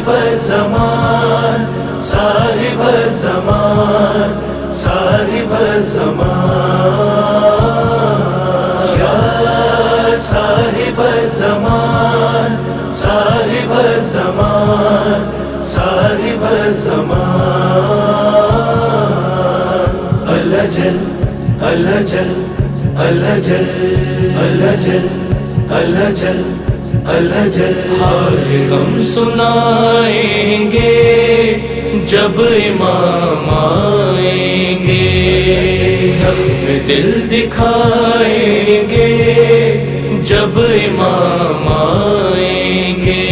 صاحب زمان صاحب زمان صاحب زمان یا صاحب زمان صاحب زمان صاحب زمان الجل الجل الجل الجل الجل الجل حال غم سنائیں گے جب امام آئیں گے، زخم دل دکھائیں گے جب امام آئیں گے،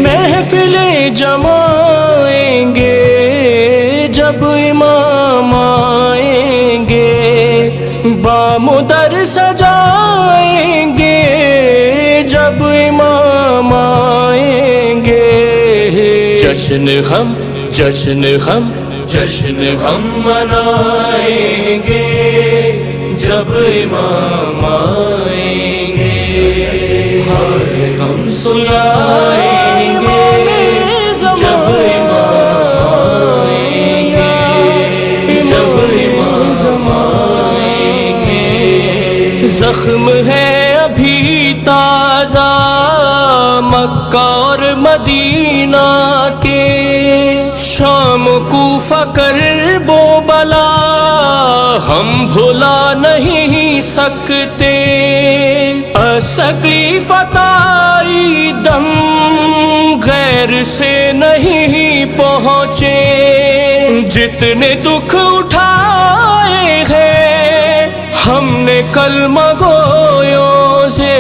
محفلیں جمائیں گے جب امام آئیں گے، بام و در سجائیں گے جب امام آئیں گے، جشن غم جشن غم جشن غم منائیں گے جب امام آئیں گے، حال غم سنائیں گے جب امام آئیں گے، جب امام آئیں گے، زخم ہے ابھی تازہ مکہ اور مدینہ کے، شام کوفہ کرب و بلا ہم بھلا نہیں سکتے، اسقی فتائی دم غیر سے نہیں پہنچے، جتنے دکھ اٹھائے ہیں ہم نے کلمہ گویوں سے،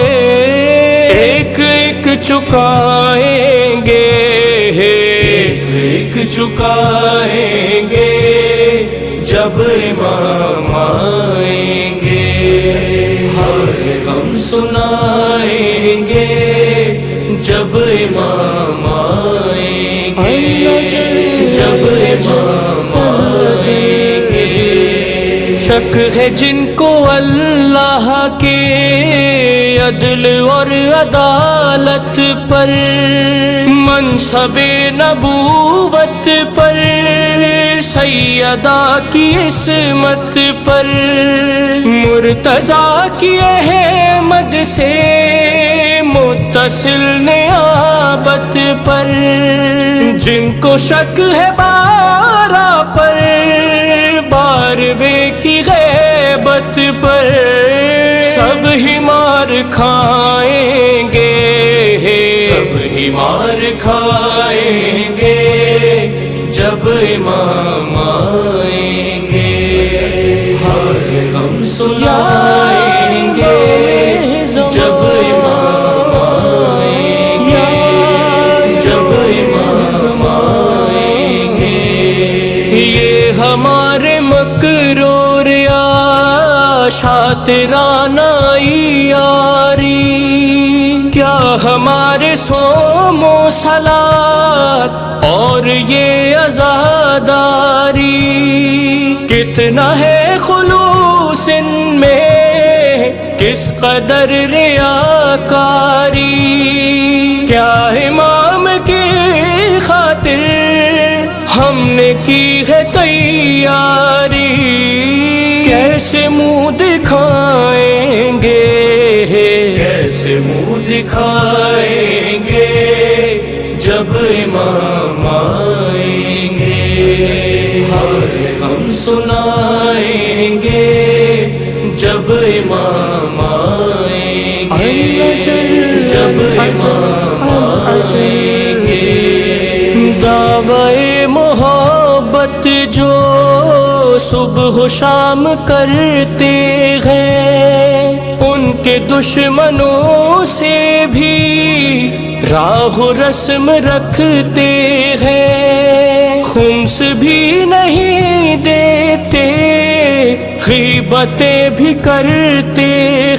ایک ایک چکائیں گے ایک چکائیں گے جب امام آئیں گے، حال غم سنائیں گے جب امام آئیں گے، جب امام آئیں گے، شک ہے جن کو اللہ کے عدل اور عدالت پر، منصب نبوت پر، سیدہ کی عصمت پر، مرتضیٰ کی احمد سے متصل نیابت پر، جن کو شک ہے بارہ پر، بارویں کی غیبت پر، سب ہی مار کھائیں گے سب ہی مار کھائیں گے جب امام آئیں گے، حال غم سنائیں گے جب امام آئیں گے، جب امام آئیں گے، یہ ہمارے مکر و ریا شاطرانہ یاری، کیا ہمارے صوم و صلاۃ اور یہ عزاداری، کتنا ہے خلوص ان میں کس قدر ریاکاری، کیا امام کی خاطر ہم نے کی ہے تیاری، کیسے منہ دکھائیں گے کیسے منہ دکھائیں گے جب امام آئیں گے، حال غم سنائیں گے جب امام آئیں گے، جب امام آئیں گے، دعوی محبت جو صبح و شام کرتے ہیں، ان کے دشمنوں سے بھی راہ و رسم رکھتے ہیں، خمس بھی نہیں دیتے، غیبتیں بھی کرتے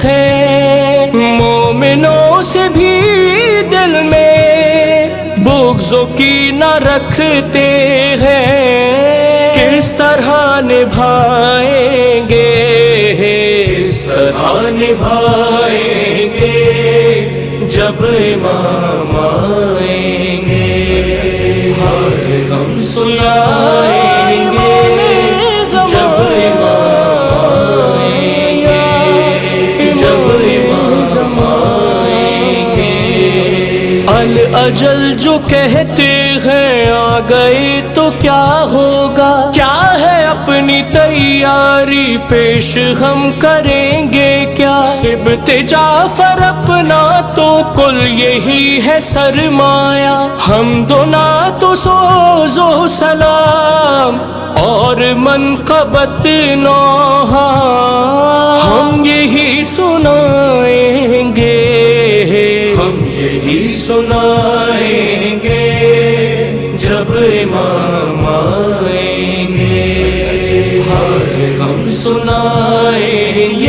ہیں، مومنوں سے بھی دل میں بغض و کینہ رکھتے ہیں، کس طرح نبھائیں گے کس طرح نبھائیں گے جب امام آئیں گے، اجل جو کہتے ہیں آ گئے تو کیا ہوگا، کیا ہے اپنی تیاری پیش ہم کریں گے کیا، سبت جعفر اپنا تو کل یہی ہے سرمایہ، ہم دو نعت و سوز و سلام اور منقبت نوحہ ہم یہی سنائیں گے، ہم یہی سنائیں گے جب امام آئیں گے، ہم سنائیں گے